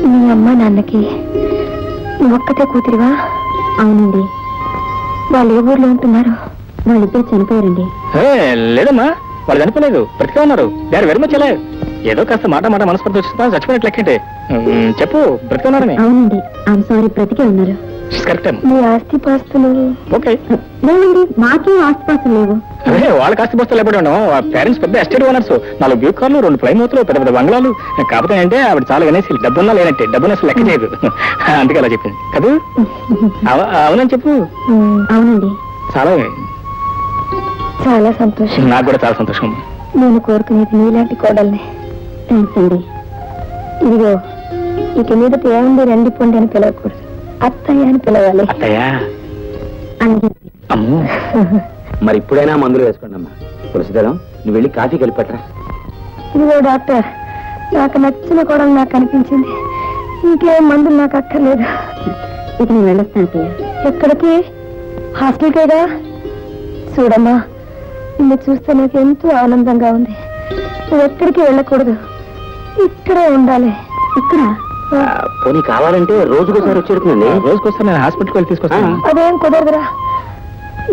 మీ అమ్మ నాన్నకి నువ్వు ఒక్కతే కూతురివా? అవునండి. వాళ్ళు ఏ ఊర్లో ఉంటున్నారు? వాళ్ళిద్దరు చనిపోయారండి. లేదమ్మా, వాళ్ళు చనిపోలేదు, బ్రతికే ఉన్నారు. దాని వెరీ మచ్ అలైవ్. ఏదో కాస్త మాట మనస్పర్ధ వచ్చిందా, చచ్చిపోయినట్లు లెక్కంటే. చెప్పు, బ్రతికే ఉన్నారని. అవునండి, ఐఎమ్ సారీ, బ్రతికే ఉన్నారు. మీ ఆస్తి పాస్తులు? ఓకే. లేవండి, మాకేం ఆస్తి పాస్తులు లేవు. అదే వాళ్ళకి ఆస్తి పాస్తులు ఎప్పుడు ఉండవు. పేరెంట్స్ పెద్ద ఎస్టేట్ ఓనర్స్, 4 బ్యూ కార్లు, 2 ప్లైమూతులు, పెద్ద పెద్ద బంగ్లాలు. కాకపోతే అంటే ఆవిడ చాలా అనేసి డబ్బున్నా లేనంటే డబ్బున అసలు లెక్క చేయదు. అందుకే అలా చెప్పింది కదా. అవునని చెప్పు. అవునండి. చాలా చాలా సంతోషం. నాకు కూడా చాలా సంతోషం. నేను కోరుకునేది నీలాంటి కోడల్ని. థ్యాంక్స్ అండి. ఇదిగో, ఇక మీద ఏముంది రండి పొండి అని పిలవకూడదు, అత్తయ్య అని పిలవాలి. అత్తయ్య? అమ్మో, మరి ఇప్పుడైనా మందులు వేసుకోండి అమ్మా. తులసిదళం, నువ్వు వెళ్ళి కాఫీ కలిపట్రా. ఇదిగో డాక్టర్, నాకు నచ్చిన కోడలు నాకు అనిపించింది. ఇంకేం మందులు నాకు అక్కర్లేదు. ఇక నేను వెళ్ళొస్తాను అత్తయ్య. ఎక్కడికి? హాస్టల్కేగా. చూడమ్మా, నిన్ను చూస్తే నాకు ఎంతో ఆనందంగా ఉంది. నువ్వు ఎక్కడికి వెళ్ళకూడదు, ఇక్కడే ఉండాలి. ఇక్కడ పోనీ కావాలంటే రోజుకోసారి వచ్చేడుతుందండి. రోజుకోసారి నేను హాస్పిటల్కి వెళ్ళి తీసుకొస్తాను. అదేం కుదరదురా,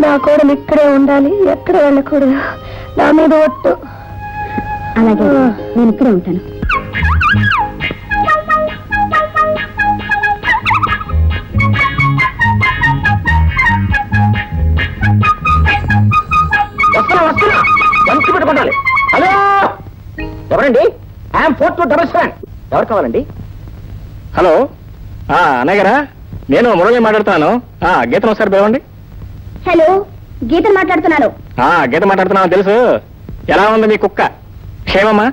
నా కోడలు ఇక్కడే ఉండాలి, ఎక్కడ వెళ్ళకూడదు. నా మీద ఒట్టు. అలాగే, నేను ఇక్కడే ఉంటాను. వస్తున్నా, మంచి పెట్టుకోవాలి. హలో, ఎవరండి? ఐఎమ్ 4277. ఎవరు కావాలండి? హలో, అన్నయ్య గారా? నేను మురళి మాట్లాడుతున్నాను. గీతను ఒకసారి పిలవండి. హలో, గీతను మాట్లాడుతున్నాను. గీత మాట్లాడుతున్నాను, తెలుసు. ఎలా ఉంది మీ కుక్క? క్షేమమ్మా?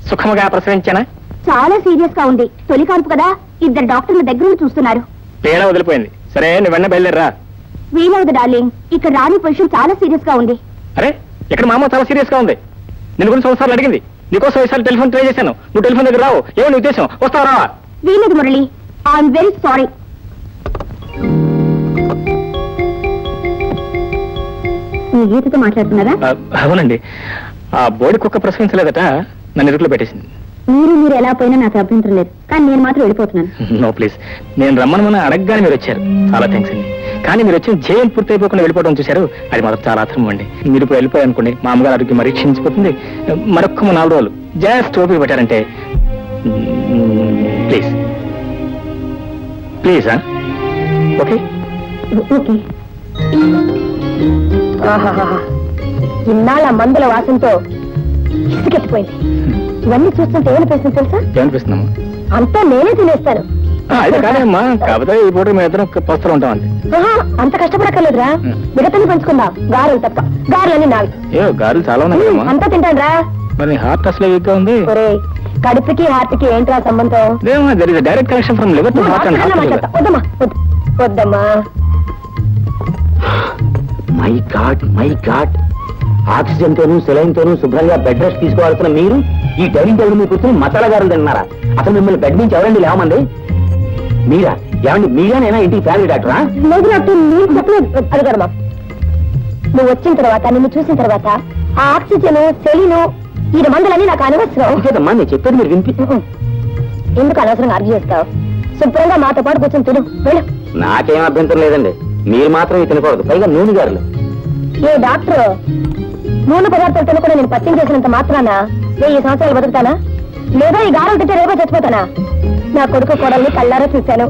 సుఖముగా ప్రసవించానా? చాలా సీరియస్ గా ఉంది. తొలి కాన్పు కదా, 2 డాక్టర్ల దగ్గర చూస్తున్నారు. పేడ వదిలిపోయింది. సరే, నువ్వు వెన్న బయలుదేరరా. వీలవదు డార్లింగ్, ఇక్కడ రాని పొజిషన్ చాలా సీరియస్ గా ఉంది. అరే, ఇక్కడ మా అమ్మ చాలా సీరియస్ గా ఉంది. నేను గురించి 2 సార్లు అడిగింది. నీకోసం ఈసారి టెలిఫోన్ ట్రై చేశాను. నువ్వు టెలిఫోన్ దగ్గర రావు. ఏమో నీ ఉద్దేశం? వస్తావు రావా? వీలదు మురళి, ఐఎమ్ వెరీ సారీ. మీ గీతతో మాట్లాడుతున్నారా? అవునండి. ఆ బోడి కుక్క ప్రసవించలేదట, నన్ను ఇరుకులో పెట్టేసింది. మీరు ఎలా పోయినా నాకు అభ్యంతరం లేదు, కానీ నేను మాత్రం వెళ్ళిపోతున్నాను. నో ప్లీజ్, నేను రమ్మని అడగగానే మీరు వచ్చారు. చాలా థ్యాంక్స్ అండి. కానీ మీరు వచ్చిన జయం పూర్తయిపోకుండా వెళ్ళిపోవడం చూశారు, అది మాత్రం చాలా అర్థం అండి. మీరు ఇప్పుడు వెళ్ళిపోయారనుకోండి, మా అమ్మగారు ఆరోగ్యం మరీ క్షీణించిపోతుంది. మరొక్క 4 రోజులు జస్ట్ ఓపిక పెట్టారంటే. Please please. Okay okay. ఇన్నాళ్ళ మందుల వాసనతో ఇసుకెత్తిపోయింది. ఇవన్నీ చూస్తుంటే ఏమనిపిస్తుంది తెలుసా? ఏమనిపిస్తున్నాము? అంతా నేనే తినేస్తాను. అయితే కాదేమ్మా, కాకపోతే ఈ పూట మేము ఇద్దరం పస్తులు ఉంటాం అంతే. అంత కష్టపడక్కర్లేదురా, మిగతాన్ని పంచుకుందాం. గారెలు తప్ప, గారెలన్నీ నావి. గారెలు చాలా ఉన్నాయి. అంతా తింటాను రా. మరి హార్ట్ అసలు వీక్గా ఉంది. కడుపుకి హార్ట్కి ఏంట్రా సంబంధం? Direct connection from liver to heart and heart. వద్దమ్మా, వద్దమ్మా. My God, my God. Oxygen తోనూ సెలైన్ తోనూ శుభ్రంగా బెడ్ రెస్ట్ తీసుకోవాల్సిన మీరు ఈ డైనింగ్ టేబుల్ మీద కూర్చొని మసాలా గారులు తిన్నారా? అసలు మిమ్మల్ని బెడ్ నుంచి ఎవరండి లేవమంది? మీరా? ఏమండి మీరేనైనా ఇంటికి ఫ్యామిలీ డాక్టరా? లేదు డాక్టర్, నేను చెప్పలేదు. అది కదమ్మా, నువ్వు వచ్చిన తర్వాత, నిన్ను చూసిన తర్వాత ఆ ఆక్సిజన్ సెలీను ఈ మందులన్నీ నాకు అనవసరం. లేదమ్మా, నేను చెప్పేది మీరు వినిపి. ఎందుకు అనవసరంగా ఆర్గ్యూ చేస్తావు? శుభ్రంగా మాతో పాటు కూర్చొని తిను, వెళ్ళు. నాకేం అభ్యంతరం లేదండి, మీరు మాత్రం తినకూడదు, పైగా నూనె గారులు. ఏ డాక్టర్, నూనె పదార్థాలు తినకుండా నేను పచ్చం చేసినంత మాత్రాన 1000 సంవత్సరాలు బతుకుతానా? లేదా ఈ గారం తింటే రేపో చచ్చిపోతానా? నా కొడుకు కోడల్ని కళ్ళారా చూశాను.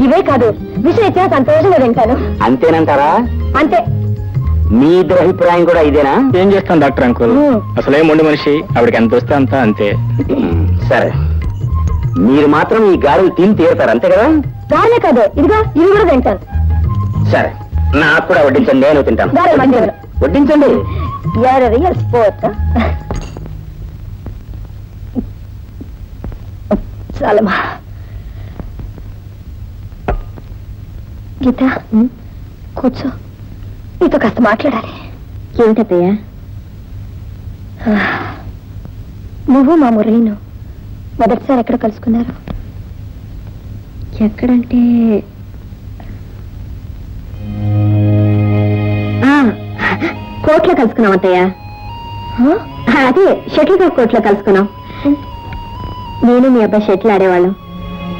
ఇవే కాదు, విషయం ఇచ్చినా సంతోషంగా తింటాను. అంతేనంటారా? అంతే. మీ ఇద్దరు అభిప్రాయం కూడా ఇదేనా? ఏం చేస్తాం డాక్టర్ అంకుల్, అసలే మొండి మనిషి, ఆవిడకి ఎంత వస్తే అంత అంతే. సరే, మీరు మాత్రం ఈ గారెలు తిని తీరుతారు అంతే కదా? గారెలే కాదు, ఇదిగా ఇవి కూడా తింటాను. సరే, నాకు కూడా వడ్డించండి, నేను తింటాను. వడ్డించండి. చాలమ్మా. గీత, కూర్చో, నీతో కాస్త మాట్లాడాలి. ఏమిటయ్యా? నువ్వు మా మురళీను మొదటిసారి ఎక్కడ కలుసుకున్నారు? ఎక్కడంటే కోర్టులో కలుసుకున్నాం అత్తయ్య. అదే షటిల్ కాక్ కోర్టులో కలుసుకున్నాం. నేను మీ అబ్బాయి షటిల్ ఆడేవాళ్ళం.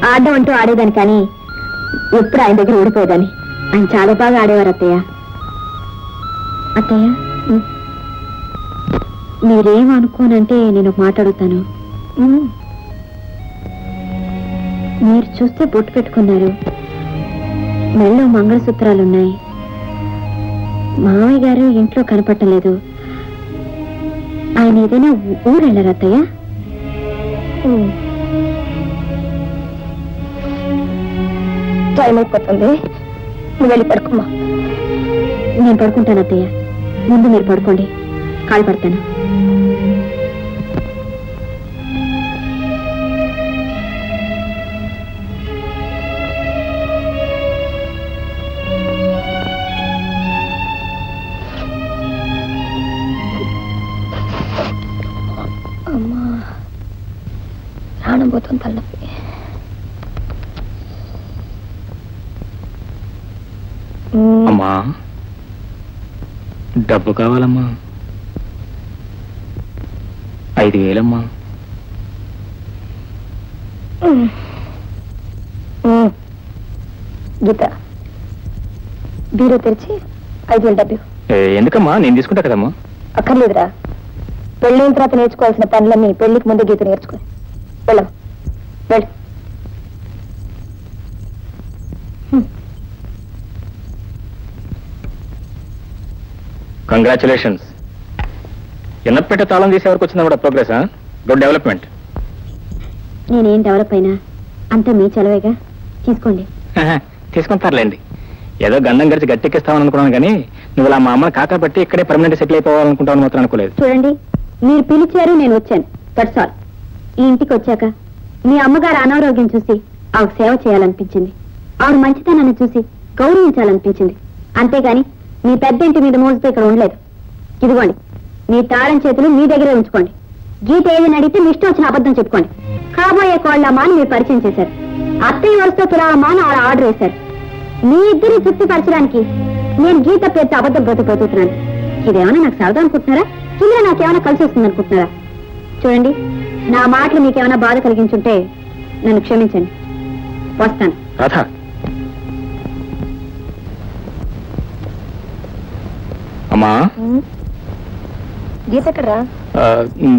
ఆడడం అంటూ ఆడేదాన్ని కానీ ఎప్పుడు ఆయన దగ్గర ఓడిపోయేదాన్ని. ఆయన చాలా బాగా ఆడేవారు అత్తయ్య. అత్తయ్య మీరేం అనుకోనంటే నేను ఒక మాట అడుగుతాను. మీరు చూస్తే బొట్టు పెట్టుకున్నారు, మెళ్ళో మంగళసూత్రాలున్నాయి. మామయ్య గారు ఇంట్లో కనపట్టలేదు. ఆయన ఏదైనా ఊరు వెళ్ళారు అత్తయ్య? టైం అయిపోతుంది, నువ్వు వెళ్ళి పడుకోమా. నేను పడుకుంటాను అత్తయ్య, ముందు మీరు పడుకోండి, కాలు పడతాను. అమ్మా, ప్రాణం పోతుంది, తలనొప్పి. అమ్మా, డబ్బు కావాలమ్మా. 5,000 గీత, బీరో తెరిచి 5,000 డబ్బు. ఎందుకమ్మా, నేను తీసుకుంటా కదమ్మా. అక్కర్లేదురా, పెళ్ళైన తర్వాత నేర్చుకోవాల్సిన పనులన్నీ పెళ్లికి ముందు గీత నేర్చుకుని వెళ్ళం. వెళ్ళు. కంగ్రాచులేషన్స్. ఎన్నపెట్ట తాళం తీసే వరకు వచ్చిందా కూడా ప్రోగ్రెస్. Good development. నేనేం డెవలప్ అయినా అంతా మీ చలవేగా, తీసుకోండి. తీసుకుంటారులేండి. ఏదో గంధం గడిచి గట్టెక్కిస్తామని అనుకున్నాను కానీ నువ్వు ఇలా మా అమ్మని కాకా పట్టి ఇక్కడే పర్మనెంట్ సెటిల్ అయిపోవాలనుకుంటాను మాత్రం అనుకోలేదు. చూడండి, మీరు పిలిచారు, నేను వచ్చాను, దట్స్ ఆల్. ఈ ఇంటికి వచ్చాక మీ అమ్మగారు అనారోగ్యం చూసి ఆవిడ సేవ చేయాలనిపించింది, ఆవిడ మంచితనాన్ని చూసి గౌరవించాలనిపించింది. అంతేగాని మీ పెద్ద ఇంటి మీద మోజుతో ఇక్కడ ఉండలేదు. ఇదిగోండి, మీ తాళం చేతులు మీ దగ్గరే ఉంచుకోండి. గీత ఏదైనా అడిగితే మీ ఇష్టం వచ్చిన అబద్ధం చెప్పుకోండి. కాబోయే కోళ్ళమ్మా అని మీరు పరిచయం చేశారు. అత్తయ్య వరుసతో తులామా అని ఆర్డర్ వేశారు. మీ ఇద్దరిని తృప్తిపరచడానికి నేను గీత పేరుతో అబద్ధం బ్రతిపోతున్నాను. ఇదేమైనా నాకు సరదా అనుకుంటున్నారా? ఇందులో నాకేమైనా కలిసి వస్తుంది అనుకుంటున్నారా? చూడండి, నా మాటలు మీకేమైనా బాధ కలిగించుంటే నన్ను క్షమించండి. వస్తాను. అమ్మా, గీత ఎక్కడరా?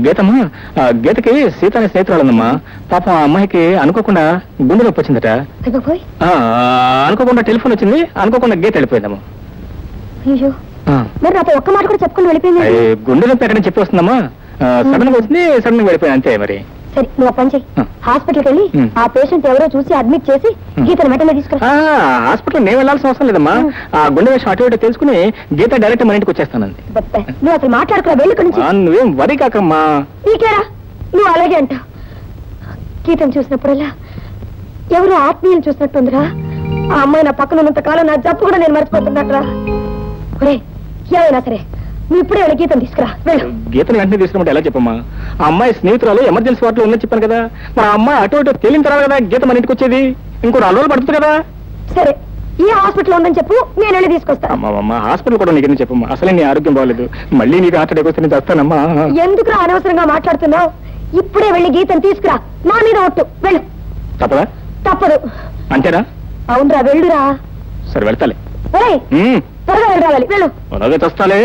గీతమ్మా, గీతకి సీత అనే స్నేహితురాలు ఉందమ్మా. పాపం ఆ అమ్మాయికి అనుకోకుండా గుండె నొప్పి వచ్చిందట. అనుకోకుండా టెలిఫోన్ వచ్చింది, అనుకోకుండా గీత వెళ్ళిపోయిందమ్మా. అయ్యో, మరి నాతో ఒక్క మాట కూడా చెప్పుకుని వెళ్ళిపోయింది. గుండె నొప్పి ఎక్కడని చెప్పి వస్తుందమ్మా. సడన్ గా వచ్చింది, సడన్ గా వెళ్ళిపోయింది అంతే. మరి సరే, నువ్వు ఒక పని చెయ్యి, హాస్పిటల్కి వెళ్ళి ఆ పేషెంట్ ఎవరో చూసి అడ్మిట్ చేసి గీతను వెంటనే తీసుకురా. హాస్పిటల్ నేను వెళ్ళాల్సిన అవసరం లేదమ్మా. ఆ గుండె విషయం అటు ఇటు తెలుసుకుని గీత డైరెక్ట్ మన ఇంటికి వచ్చేస్తానండి. నువ్వు అసలు మాట్లాడుకురా, వెళ్ళి. నువ్వేం వరి కాకమ్మా. నీకేరా, నువ్వు అలాగే అంట. గీతను చూసినప్పుడల్లా ఎవరో ఆత్మీయులు చూసినట్టుందిరా. ఆ అమ్మాయి నా పక్కన ఉన్నంత కాలం నా జబ్బు కూడా నేను మర్చిపోతున్నట్రా. ఒరే, ఏమైనా సరే నువ్వు ఇప్పుడే వెళ్ళి గీతను తీసుకురా, వెళ్ళు. గీతను వెంటనే తీసుకున్నట్టు ఎలా చెప్పమ్మా? ఆ అమ్మాయి స్నేహితురాలు ఎమర్జెన్సీ వార్డులో ఉందని చెప్పాను కదా. మరి ఆ అమ్మాయి అటు ఇటు తేలిన తర్వాత కదా గీత మన ఇంటికి వచ్చేది. ఇంకో 4 రోజులు పడుతుంది కదా. సరే, ఈ హాస్పిటల్ ఉందని చెప్పు, నేను వెళ్ళి తీసుకొస్తాను. అమ్మా, హాస్పిటల్ కూడా నీకు చెప్పమ్మా. అసలే నీ ఆరోగ్యం బాగలేదు, మళ్ళీ నీకు హార్ట్ అటాక్ వస్తే నేను చేస్తానమ్మా. ఎందుకు అనవసరంగా మాట్లాడుతున్నావు? ఇప్పుడే వెళ్ళి గీతను తీసుకురా, నా మీద ఒట్టు, వెళ్ళు. తప్పదా? తప్పదు. అంతేనా? అవునరా, వెళ్ళురా. సరే, వెళ్తాలే. త్వరగా వెళ్ళి రావాలి, వెళ్ళు. అలాగే తెస్తాలే.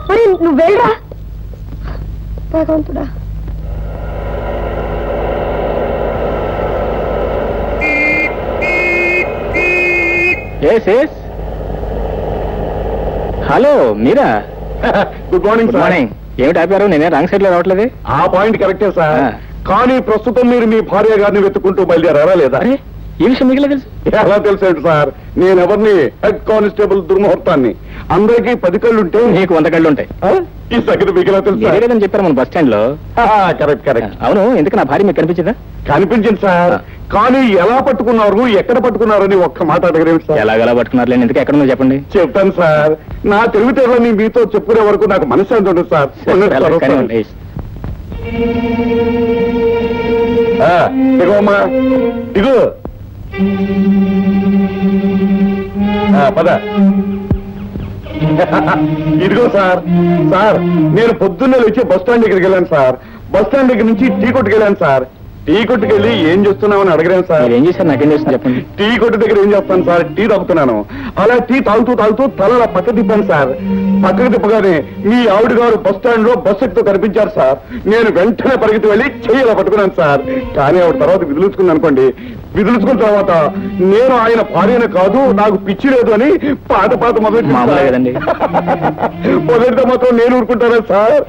మరి నువ్వు వెళ్ళరా. భగవంతుడా. హలో, మీరా? Good morning. Good morning. ఏమిటి ఆపారు? నేనే రాంగ్ సైడ్ లో రావట్లేదు. ఆ పాయింట్ కరెక్టే సార్, కానీ ప్రస్తుతం మీరు మీ భార్య గారిని వెతుక్కుంటూ బయలుదేరారా లేదా? ఈ విషయం మీకు తెలుసు? ఎలా తెలుసాడు సార్? నేను ఎవరిని? హెడ్ కానిస్టేబుల్ దుర్ముహూర్తాన్ని. అందరికీ 10 కళ్ళుంటే నీకు 100 కళ్ళు ఉంటాయి. ఈ సంగతి మీకు ఎలా తెలుసు? లేదని చెప్పారు మన బస్ స్టాండ్ లో. కరెక్ట్. అవును, ఎందుకు నా భార్య మీకు కనిపించిందా? కనిపించింది సార్, కానీ ఎలా పట్టుకున్నారు, ఎక్కడ పట్టుకున్నారని ఒక్క మాట అడగలేదు సార్. ఎలాగలా పట్టుకున్నారు? ఎందుకు ఎక్కడ ఉందో చెప్పండి. చెప్తాను సార్. నా తెలివితేటలని మీతో చెప్పుకునే వరకు నాకు మనశ్శాంతి ఉంటుంది సార్. ఇగోమ్మా, ఇగో పద. ఇదిగో సార్. సార్, నేను పొద్దున్నే వచ్చి బస్ స్టాండ్ దగ్గరికి వెళ్ళాను సార్. బస్ స్టాండ్ దగ్గర నుంచి టీ కొట్టుకు వెళ్ళాను సార్. టీ కొట్టుకెళ్ళి ఏం చేస్తున్నామని అడగలేను సార్. మీరు ఏం చేశారు నాకేం చేస్తుంది చెప్పండి. టీ కొట్టు దగ్గర ఏం చేస్తాను సార్, టీ తాగుతున్నాను. అలా టీ తాగుతూ తల అలా పక్క తిప్పాను సార్. పక్కకు తిప్పగానే మీ ఆవిడ గారు బస్ స్టాండ్ లో బస్ ఎక్కుతూ కనిపించారు సార్. నేను వెంటనే పరిగెత్తి వెళ్ళి చెయ్యి అలా పట్టుకున్నాను సార్. కానీ ఆవిడ తర్వాత విదిలించుకుంది అనుకోండి. విదిలించుకున్న తర్వాత నేను ఆయన భార్యను కాదు, నాకు పిచ్చి లేదు అని పాత మామూలే కదండి. మొదటితో మాత్రం నేను ఊరుకుంటానా సార్?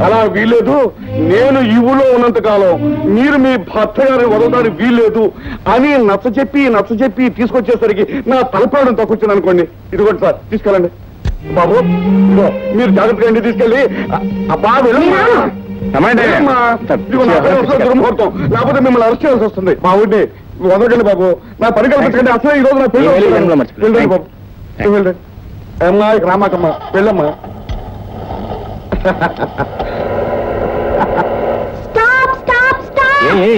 అలా వీల్లేదు. నేను ఈ ఊళ్ళో ఉన్నంత కాలం మీరు మీ భర్త గారిని వదలడానికి వీల్లేదు అని నచ్చ చెప్పి తీసుకొచ్చేసరికి నా తలపాడం తక్కువచ్చింది అనుకోండి. ఇదిగోండి సార్, తీసుకెళ్ళండి బాబు. ఇదిగో మీరు జాగ్రత్తగా ఇంటికి తీసుకెళ్ళి అబ్బా వెళ్ళమ్మా. వెళ్ళమ్మా. ఇదిగో నా పైన వస్తుంది దుర్ముహూర్తం, లేకపోతే మిమ్మల్ని అరెస్ట్ చేయాల్సి వస్తుంది. మా ఊరిని వదలకండి బాబు, నా పని కల్పించకండి. అసలు ఈ రోజు నా పెళ్లి. వెళ్ళండి బాబు, వెళ్ళండి. అమ్మా ఇక రామాకమ్మా, వెళ్ళమ్మా.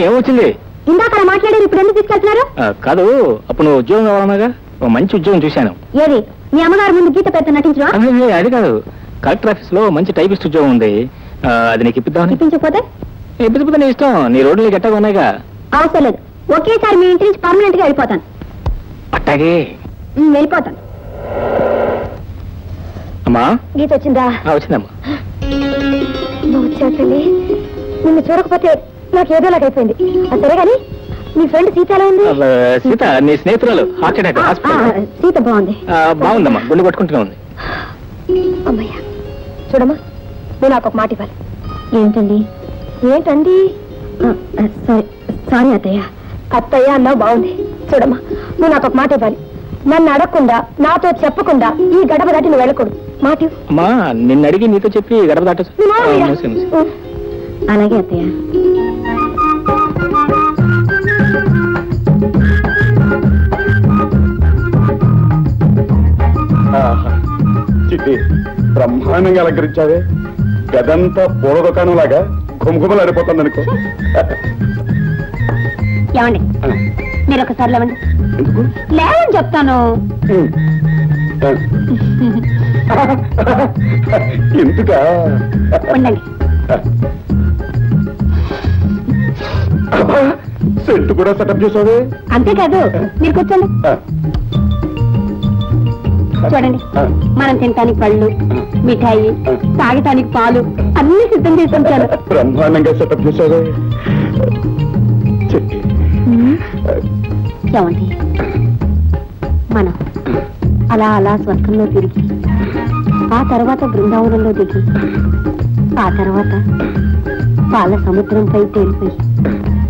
ఏమొచ్చింది? ఇందాక మాట్లాడారు, ఇప్పుడు ఎందుకు తీసుకెళ్తున్నారు? కాదు, అప్పుడు నువ్వు ఉద్యోగం కావాలన్నాగా, ఓ మంచి ఉద్యోగం చూశాను. ఏది? మీ అమ్మగారు ముందు గీత పెద్ద నటించరా? అది కాదు, కలెక్టర్ ఆఫీస్ లో మంచి టైపిస్ట్ ఉద్యోగం ఉంది. అది నీకు ఇప్పిద్దామని. ఇప్పించకపోతే? ఇప్పితే నీ ఇష్టం, నీ రోడ్లు గట్టగా ఉన్నాయిగా. అవసరం లేదు, ఒకేసారి మీ ఇంటి నుంచి పర్మనెంట్ గా వెళ్ళిపోతాను. అట్టాగే వెళ్ళిపోతాను. అమ్మా గీత వచ్చిందా? వచ్చిందమ్మా. నువ్వు వచ్చావు తల్లి. నిన్ను చూడకపోతే నాకు ఏదోలాగైపోయింది. సరే గాని నీ ఫ్రెండ్ సీత ఎలా ఉంది? సీత నీ స్నేహితురాలు హార్ట్ అటాక్ హాస్పిటల్. సీత బాగుంది. బాగుందమ్మా, గుండె కొట్టుకుంటూనే ఉంది. అమ్మయ్య, చూడమ్మా, నువ్వు నాకు ఒక మాట ఇవ్వాలి. ఏంటండి? సారీ అత్తయ్య. అత్తయ్య అన్నావు బాగుంది. చూడమ్మా, నువ్వు నాకు ఒక మాట ఇవ్వాలి. నన్ను అడగకుండా, నాతో చెప్పకుండా ఈ గడప దాటి నువ్వు వెళ్ళకూడదు. మాట ఇవ్వు. అమ్మా, నిన్ను అడిగి నీతో చెప్పి గడప దాట. అలాగే అత్తయ్య. చిట్టి, బ్రహ్మాండంగా అలంకరించావే. గదంతా పూల దుకాణం లాగా గుమగుమలు ఆడిపోతుంది అనుకో. ఏమండి, మీరు ఒకసారి లేవండి. ఎందుకు లేవని చెప్తాను. ఎందుకా? ఉండండి. సెంటు కూడా సెటప్ చేసావే. అంతేకాదు, మీరు కూర్చోండి. చూడండి, మనం తినటానికి పళ్ళు, మిఠాయి, తాగటానికి పాలు అన్ని సిద్ధం చేసి ఉంచాను. బ్రహ్మాండంగా సెటప్ చేసావే. ఏమండి, మనం అలా అలా స్వర్గంలో తిరిగి, ఆ తర్వాత బృందావనంలో దిగి, ఆ తర్వాత పాల సముద్రంపై తేలిపోయి,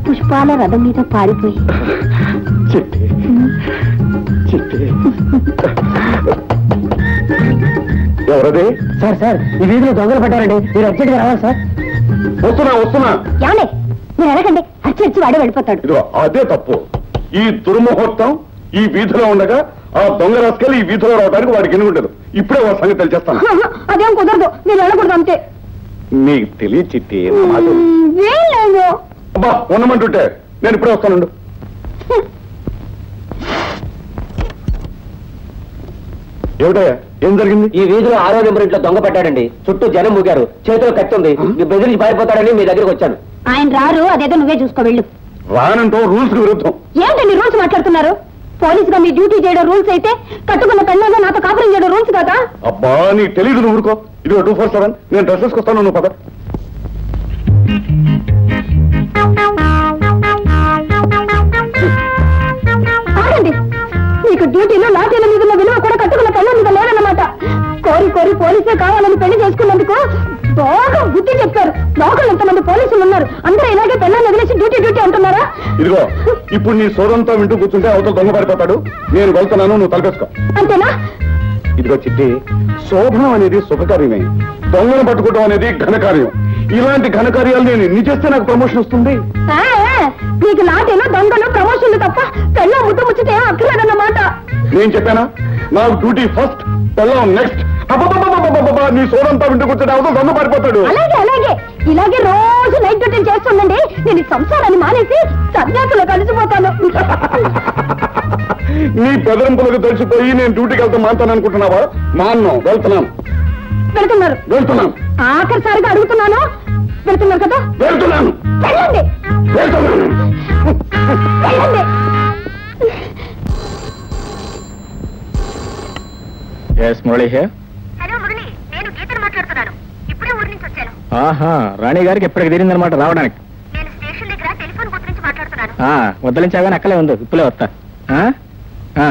పుష్పాల రథం మీద పారిపోయి. చిట్టి చిట్టి, ఎవరది? సార్ ఈ వీధిలో దొంగలు పట్టారండి, మీరు అర్జెంట్ గా రావాలి సార్. వస్తున్నా. ఏమండి, మీరు అడగండి, అచ్చి వాడే వెళ్ళిపోతాడు. ఇదిగో అదే తప్పు. ఈ దుర్ముహూర్తం ఈ వీధిలో ఉండగా ఆ దొంగ రాసుకెళ్ళి ఈ వీధిలో రావడానికి వాడికి ఎన్ని ఉండదు. ఇప్పుడే వాడి సంగతి తెలిచేస్తాను. అదేం కుదరదు, మీరు వెళ్ళకూడదు అంతే. నీకు తెలియ చిట్టి. లేదు. అబ్బా, ఉండమంటుంటే నేను ఇప్పుడే వస్తానుండు. ఏమిటయ్యా, ఏం జరిగింది? ఈ వీధిలో 6వ నెంబర్ ఇంట్లో దొంగ పట్టాడండి. చుట్టూ జనం మూగారు, చేతిలో కత్తి ఉంది. మీ బెదిరించి పారిపోతాడని మీ దగ్గరకు వచ్చాను. ఆయన రారు, అదేదో నువ్వే చూసుకో వెళ్ళు. రానంటూ రూల్స్ కి విరుద్ధం. ఏంటండి రూల్స్ మాట్లాడుతున్నారు? పోలీసుగా మీ డ్యూటీ చేయడం రూల్స్ అయితే, కట్టుకున్న పెళ్ళగా నాతో కాపురం చేయడం రూల్స్ కదా. అబ్బా, నీకు తెలీదు, నువ్వు ఊరుకో. ఇదిగో 247, నేను డ్రెస్సెస్కి వస్తాను, నువ్వు పద. ఆగండి, మీకు డ్యూటీలో లాఠీల మీద ఉన్న విలువ కూడా కట్టుకున్న పెళ్ళ మీద లేదన్నమాట. కోరి పోలీసే కావాలని పెళ్లి చేసుకున్నందుకు బాగా బుద్ధి చెప్పారు. లోకల్ ఎంతమంది పోలీసులు ఉన్నారు, అందరూ ఇలాగే పెళ్ళాన్ని వదిలేసి డ్యూటీ అంటున్నారా? ఇదిగో, ఇప్పుడు నీ సోదంతో వింటూ కూర్చుంటే అవతల దొంగ పడిపోతాడు. నేను వెళ్తున్నాను, నువ్వు తలపేసుకో. అంతేనా? ఇదిగో చిట్టి, శోభనం అనేది శుభకార్యమే, దొంగను పట్టుకోవడం అనేది ఘనకార్యం. ఇలాంటి ఘనకార్యాలు నేను ఎన్ని చేస్తే నాకు ప్రమోషన్ వస్తుంది. మీకు లాటేలో దొంగలు ప్రమోషన్లు తప్ప పెళ్ళ ముద్దు ముచ్చితే అక్కర్లేదన్నమాట. నేను చెప్పానా, నాకు డ్యూటీ ఫస్ట్, పెళ్ళం నెక్స్ట్. నీ సోదంతా వింటూ కూర్చుంటే అవతల దొంగ పడిపోతాడు. అలాగే ఇలాగే రోజు నైట్ డ్యూటీ చేస్తుండండి. నేను సంసారాన్ని మానేసి సన్యాసులో కలిసిపోతాను. నీ బెదిరింపులకు తెలిసిపోయి నేను డ్యూటీకి వెళ్తా మానుతాను అనుకుంటున్నావా? మాన్ను, వెళ్తున్నాను. వెళ్తున్నారు? వెళ్తున్నాను. ఆఖరిసారిగా అడుగుతున్నాను, వెళ్తున్నారు కదా? వెళ్తున్నాను. వెళ్ళండి. వెళ్ళండి. Yes Murali here. Hello Murali, నేను గీతను మాట్లాడుతున్నాను. ఇప్పుడే ఊరి నుంచి వచ్చాను. ఆహా, రాణి గారికి ఎప్పటికి తీరిందనమాట రావడానికి. నేను స్టేషన్ దగ్గర టెలిఫోన్ బూత్ నుంచి మాట్లాడుతున్నాను. వద్దలించాగానే అక్కలే ఉంది, ఇప్పులే వస్తా. ఆ? ఆ.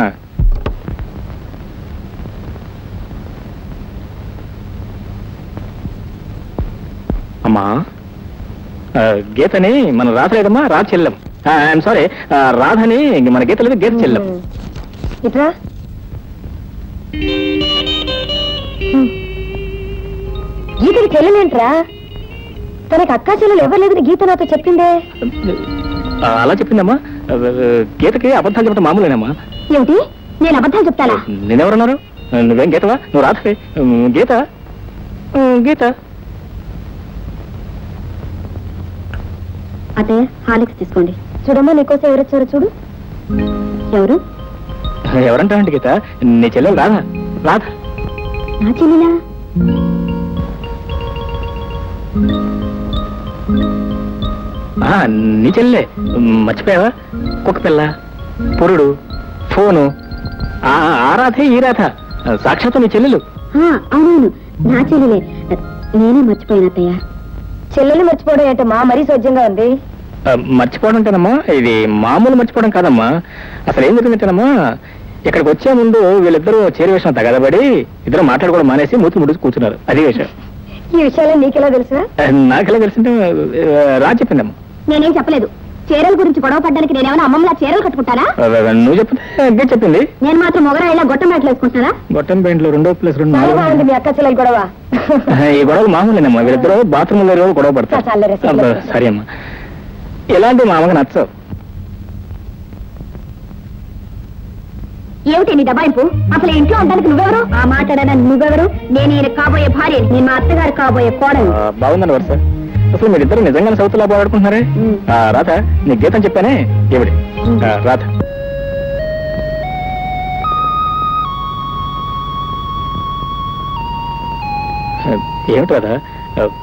అమ్మా, గీతని మన రాధ లేదమ్మా, రాధ చెల్లెం. ఐఎమ్ సారీ, రాధని మన గీత లేదు, గీత చెల్లెం. ఇట్రా. గీతకి చెల్లెలేంట్రా? తనకి అక్కా చెల్లెలు ఎవరు లేదని గీత నాతో చెప్పిందే. అలా చెప్పిందమ్మా. గీతకి అబద్ధాలు చెప్పడం మామూలేనమ్మా. ఏమిటి, నేను అబద్ధాలు చెప్తానా? నేనెవరన్నారు? నువ్వేం గీతవా? నువ్వు రాధవే. గీత గీత. అదే హాలిక్స్ తీసుకోండి. చూడమ్మా, నీకోసం ఎవరొచ్చారో చూడు. ఎవరు? ఎవరంటావంటే గీత, నీ చెల్లెలు రాధ. రాధ నా చెల్లినా? నీ చెల్లె. మర్చిపోయావా? కుక్క పిల్ల, పురుడు, ఫోను, ఆ రాధే ఈ రాధ, సాక్షాత్తు నీ చెల్లెలు. అవునవును, నా చెల్లెలే. నేనే మర్చిపోయాను అత్తయ్య. చెల్లెలు మర్చిపోవడం ఏంటమ్మా, మరీ సోజ్యంగా ఉంది. మర్చిపోవడం అంటేనమ్మా, ఇది మామూలు మర్చిపోవడం కాదమ్మా. అసలు ఏం జరిగిందంటేనమ్మా, ఇక్కడికి వచ్చే ముందు వీళ్ళిద్దరూ చేరే విషయం తగదబడి ఇద్దరు మాట్లాడుకోవడం మానేసి మూతి ముడిచి కూర్చున్నారు. అదే విషయం. ఈ విషయాలు నీకెలా తెలుసా? నాకెలా తెలిసింటే రా చెప్పిందమ్మా. నేనేం చెప్పలేదు. చీరల గురించి గొడవ పడ్డానికి నేనేమైనా అమ్మమ్మలా చీరలు కట్టుకుంటానా? నువ్వు చెప్తే చెప్పింది. నేను మాత్రం మొగరాయిలా గొట్టం బయటలు వేసుకుంటానా? గొట్టం పెయింట్లు 2+2 బాగుంది మీ అక్క చెల్లెలు గొడవ. ఈ గొడవలు మామూలేనమ్మా. వీళ్ళిద్దరూ బాత్రూమ్ లో గొడవ పడతారు. సరే అమ్మా, ఎలాంటి మా అమ్మకి నచ్చవు. ఏమిటి నీ దబాయింపు? అసలు ఇంట్లో ఉండడానికి నువ్వెవరు? ఆ మాట్లాడడానికి నువ్వెవరు? నేను ఈయన కాబోయే భార్య, నేను మా అత్తగారు కాబోయే కోడలు. బాగుందండి వరుస. అసలు మీరిద్దరు నిజంగానే సౌతులా పోరాడుకుంటున్నారే. రాధ, నీ గీతం చెప్పానే ఏమిటి? రాధ, ఏమిటి రాధ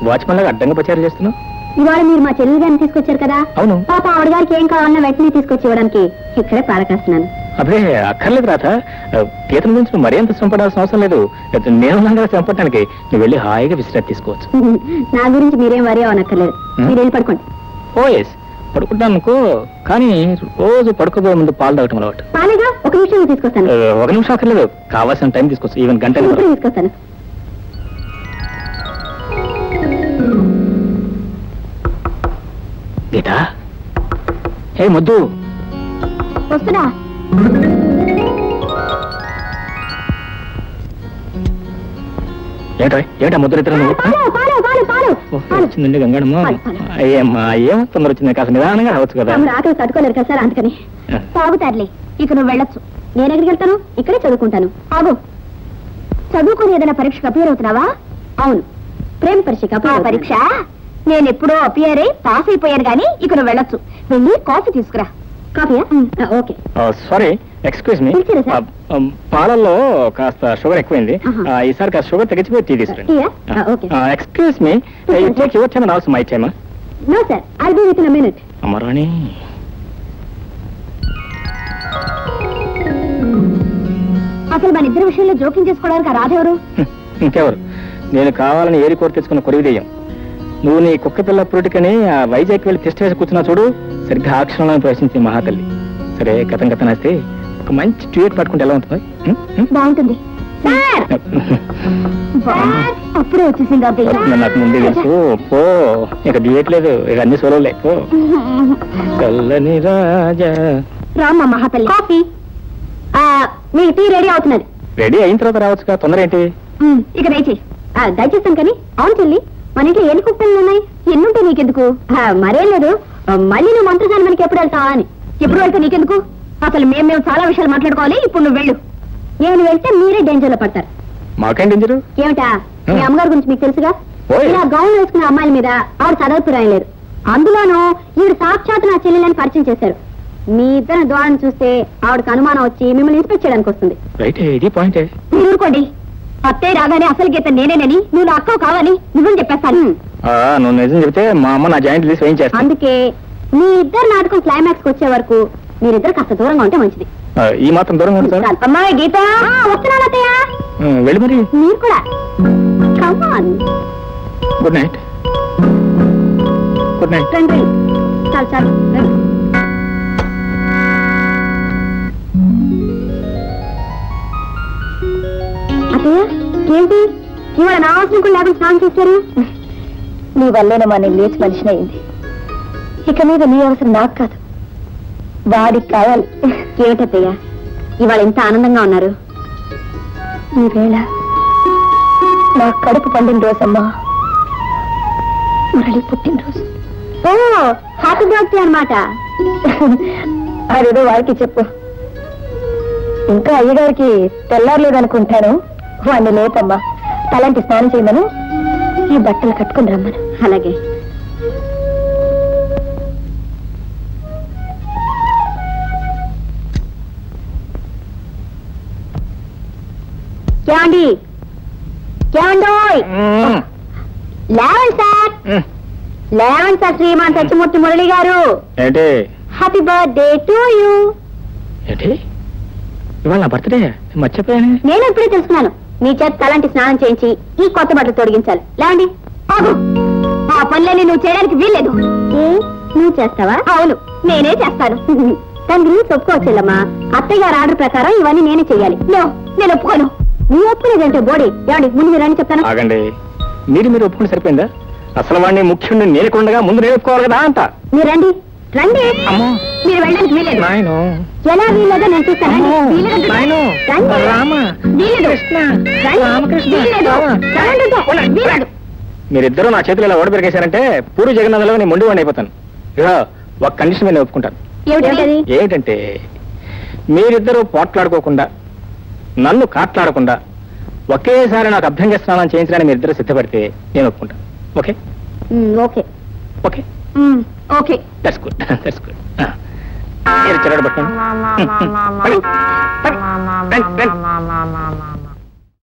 వాచ్మెన్ లాగా అడ్డంగా ప్రచారం చేస్తున్నావు? ఇవాళ మీరు మా చెల్లెలు గారిని తీసుకొచ్చారు కదా. అవును. పాప ఆవిడ గారికి ఏం కావాలన్నా వెంటనే తీసుకొచ్చి ఇవ్వడానికి ఇక్కడే పారకేస్తున్నాను. అదే అక్కర్లేదు రాధ, గీతం గురించి నువ్వు మరీ అంత శ్రమపడాల్సిన అవసరం లేదు. నేను ఉన్నాగా శ్రమపడటానికి. నువ్వు వెళ్ళి హాయిగా విశ్రాంతి తీసుకోవచ్చు. నా గురించి మీరేం వరి అవనక్కర్లేదు. మీరు వెళ్ళి పడుకోండి. ఓ ఎస్, పడుకుంటాను అనుకో, కానీ రోజు పడుకోబోయే ముందు పాలు తాగటం అలవాటు. పాలేగా, ఒక నిమిషం తీసుకొస్తాను. ఒక నిమిషం అక్కర్లేదు, కావాల్సిన టైం తీసుకోవచ్చు. ఈవెన్ గంట ఇప్పుడు తీసుకొస్తాను. గీత, ఏ ముద్దు, వస్తున్నా. ఏమిటా ముద్దు ఇద్దరు నువ్వు? వచ్చిందండి గంగడమ్మ. అయ్యమ్మా, ఏమో తొందర వచ్చింది, కాస్త నిదానంగా రావచ్చు కదా. ఆకలి తట్టుకోలేరు కదా సార్, అందుకని. తాగుతారులే, ఇక నువ్వు వెళ్ళొచ్చు. నేను ఎక్కడికి వెళ్తాను? ఇక్కడే చదువుకుంటాను. ఆగు, చదువుకుని ఏదైనా పరీక్షకు అపియర్ అవుతున్నావా? అవును, ప్రేమ పరీక్ష. పరీక్ష నేను ఎప్పుడో అపియర్ అయి పాస్ అయిపోయాను గానీ ఇక నువ్వు వెళ్ళొచ్చు. వెళ్ళి కాఫీ తీసుకురా. కాఫీయా? ఓకే. సారీ, ఎక్స్క్యూజ్ మీ, పాలల్లో కాస్త షుగర్ ఎక్కువైంది. ఈసారి కాస్త షుగర్ తగ్గించిపోయి టీ తీసుకురండి. Excuse me, you take your time and also my time. No sir, I'll be within a minute. Amarani, అసలు మన ఇద్దరి విషయంలో జోక్యం చేసుకోవడానికి ఆ రాధెవరు? ఇంకెవరు? నేను కావాలని ఏరి కోరి తెచ్చుకున్న కొరివిదెయ్యం. నువ్వు నీ కుక్క పిల్ల పురుటికని ఆ వైజాగ్ వెళ్ళి టెస్ట్ వేసి కూర్చున్నా చూడు, సరిగ్గా ఆ క్షణంలో ప్రవేశించి మహాతల్లి. సరే, కథం వేస్తే ఒక మంచి ట్యూట్ పట్టుకుంటే ఎలా ఉంటుంది? బాగుంటుంది. అప్పుడే వచ్చేసింది. నాకు ముందే తెలుసు. పో, ఇక డ్యూయట్లేదు, ఇక అన్ని సోలోలే. పో కల్లని రాజా. రామ్మా మహాతల్లి, కాఫీ. మీ టీ రెడీ అవుతున్నది. రెడీ అయిన తర్వాత రావచ్చుగా, తొందర ఏంటి? ఇక దయచేసి దయచేస్తాను. కానీ అవును చెల్లి, మన ఇంట్లో ఎన్ని కుక్కలు ఉన్నాయి? ఎన్నుంటాయి నీకెందుకు? మరేం లేదు, మళ్ళీ నువ్వు మంత్రసాని మనకి ఎప్పుడు వెళ్తావా అని. ఎప్పుడు వెళ్తే నీకెందుకు? అసలు మేము చాలా విషయాలు మాట్లాడుకోవాలి. ఇప్పుడు నువ్వు వెళ్ళు. నేను వెళ్తే మీరే డేంజర్ లో పడతారు. మాకేం డేంజరు? ఏమిటా, మీ అమ్మగారి గురించి మీకు తెలుసుగా. ఓయ్. ఇలా గౌన్ వేసుకున్న అమ్మాయిల మీద ఆవిడ చదవపు రాయలేరు. అందులోనూ ఈవిడ సాక్షాత్ నా చెల్లెలని పరిచయం చేశారు. మీ ఇద్దరు ద్వారాన్ని చూస్తే ఆవిడకి అనుమానం వచ్చి మిమ్మల్ని ఇన్స్పెక్ట్ చేయడానికి వస్తుంది. రైట్, ఇది పాయింట్. మీరు ఊరుకోండి. అత్తయ్య రాగానే అసలు గీత నేనేనని, నువ్వు నా అక్కవు కావాలి నిజం చెప్పేస్తాను. నువ్వు నిజం చెప్తే మా అమ్మ నా జాయింట్ తీసి వేయించేస్తా. అందుకే మీ ఇద్దరు నాటకం క్లైమాక్స్ వచ్చే వరకు మీరిద్దరు కాస్త దూరంగా ఉంటే మంచిది. ఈ మాత్రం దూరంగా ఉంది సార్. అమ్మాయి గీత వస్తున్నాను అత్తయ్య. వెళ్ళి మరి. మీరు కూడా come on. Good night. Good night. రండి చాలు చాలు. అత్తయ్య ఏంటి ఇవాళ నా అవసరం కూడా లేకుండా స్నానం చేశారు? నీ వల్లేనమ్మా నేను లేచి మనిషిని అయింది. ఇక మీద నీ అవసరం నాకు కాదు, వాడికి కావాలి. ఏమిటత్తయ్య ఇవాళ ఎంత ఆనందంగా ఉన్నారు? ఈ వేళ నా కడుపు పండిన రోజమ్మా, మురళి పుట్టినరోజు. ఓ హ్యాపీ బర్త్డే అన్నమాట. అదేదో వాడికి చెప్పు. ఇంకా అయ్యగారికి తెల్లారలేదనుకుంటాను. వాడిని లేపమ్మా, తలంటి స్నానం చేయమను, ఈ బట్టలు కట్టుకుని రమ్మను. అలాగే. ఏమండి ఏమండోయ్, లేవండి సార్, లేవండి సార్. శ్రీమాన్ సత్యమూర్తి మురళి గారు, ఏంటి హ్యాపీ బర్త్డే టు యూ. ఏంటి ఇవాళ నా బర్త్డే మర్చిపోయాను. నేను ఇప్పుడే తెలుసుకున్నాను. మీ చేత తలంటి స్నానం చేయించి ఈ కొత్త బట్టలు తొడిగించాలి. లేవండి. ఆగు, ఆ పనులన్నీ నువ్వు చేయడానికి వీల్లేదు. నువ్వు చేస్తావా? అవును నేనే చేస్తాను. దాని గురించి ఒప్పుకోవచ్చులమ్మా. అత్తయ్య గారు ఆర్డర్ ప్రకారం ఇవన్నీ నేనే చెయ్యాలి. నేను ఒప్పుకోను. నీ ఒప్పుకునేదంటే బోడీ. ఏమండి ముందు మీరు అని చెప్తాను. ఆగండి, మీరు ఒప్పుకుంటే సరిపోయిందా? అసలు వాడిని ముఖ్యుడిని నేర్కొండగా ముందు నేను ఒప్పుకోవాలి కదా అంట. మీరు రండి రండి. అమ్మో, మీరు వెళ్ళడానికి వీలేదు. నాయనో, ఎలా వీలేదో నేను చూస్తాను. అమ్మో, వీలేదంటే నాయనో, రండి. రామ, వీలేదు. కృష్ణ, రండి. రామకృష్ణ, వీలేదు. రామ. రండి. వీలేదు. మీరిద్దరూ నా చేతులు ఇలా ఓడబెరికేశారంటే పూరి జగన్నాథంలో నేను మొండి వాడిని అయిపోతాను. ఇక ఒక కండిషన్ మీద ఒప్పుకుంటాను. ఏమిటది? ఏమిటంటే మీరిద్దరూ పోట్లాడుకోకుండా, నన్ను కాట్లాడకుండా ఒకేసారి నాకు అభ్యంగ స్నానం చేయించడానికి మీరిద్దరూ సిద్ధపడితే నేను ఒప్పుకుంటాను. Okay okay okay okay. That's good, that's good. మీరు చెరగ పట్టుకోండి.